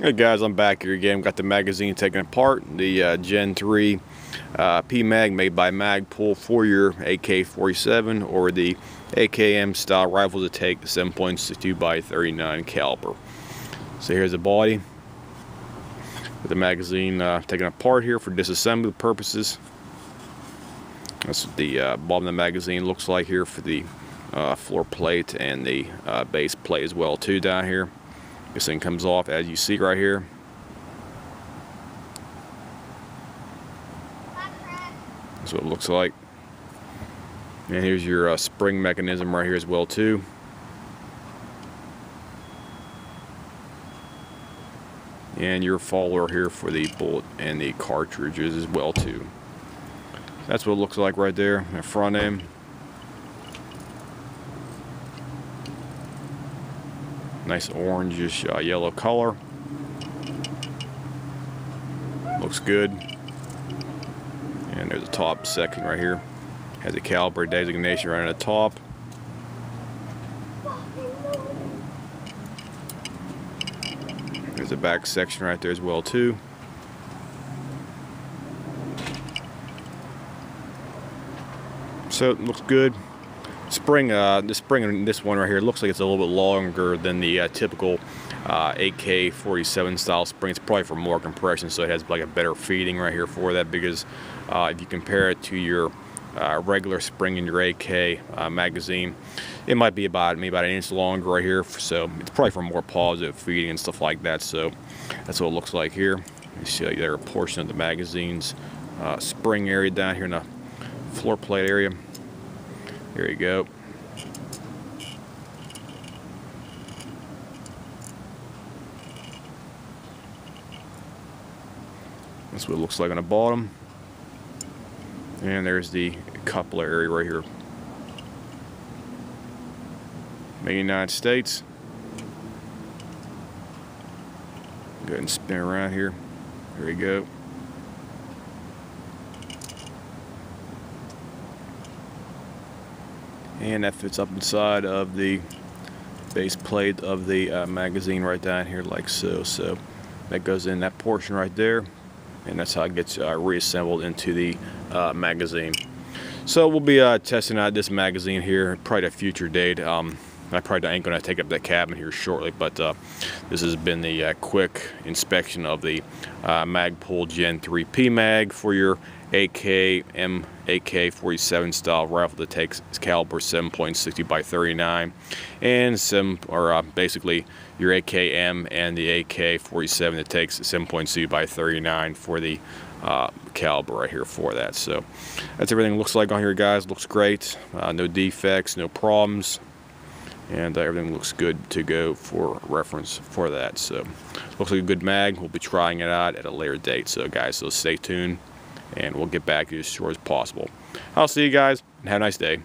Hey guys, I'm back here again. Got the magazine taken apart, the Gen 3 Pmag made by Magpul for your AK-47 or the AKM style rifles that take 7.62 by 39 caliber. So here's the body with the magazine taken apart here for disassembly purposes. That's what the bottom of the magazine looks like here for the floor plate and the base plate as well too down here. This thing comes off as you see right here. That's what it looks like. And here's your spring mechanism right here as well too. And your follower here for the bullet and the cartridges as well too. That's what it looks like right there, the front end. Nice orangish yellow color. Looks good. And there's a top section right here. Has a caliber designation right on the top. There's a back section right there as well too. So it looks good. The spring in this one right here looks like it's a little bit longer than the typical AK-47 style spring. It's probably for more compression, so it has like a better feeding right here for that, because if you compare it to your regular spring in your AK magazine, it might be maybe about an inch longer right here, so it's probably for more positive feeding and stuff like that. So that's what it looks like here. Let me show you there a portion of the magazine's spring area down here in the floor plate area. Here you go. That's what it looks like on the bottom. And there's the coupler area right here. Made in the United States. Go ahead and spin around here. There you go. And that fits up inside of the base plate of the magazine right down here like so. So that goes in that portion right there, and that's how it gets reassembled into the magazine. So we'll be testing out this magazine here probably at a future date. I probably ain't going to take up that cabin here shortly, but this has been the quick inspection of the Magpul Gen 3 Pmag for your AK-47 style rifle that takes caliber 7.60 by 39, and basically your AKM and the AK-47 that takes 7.60 by 39 for the caliber right here for that. So that's everything it looks like on here, guys. Looks great. No defects, no problems. And everything looks good to go for reference for that. So looks like a good mag. We'll be trying it out at a later date. So guys, so stay tuned, and we'll get back to you as short as possible. I'll see you guys, and have a nice day.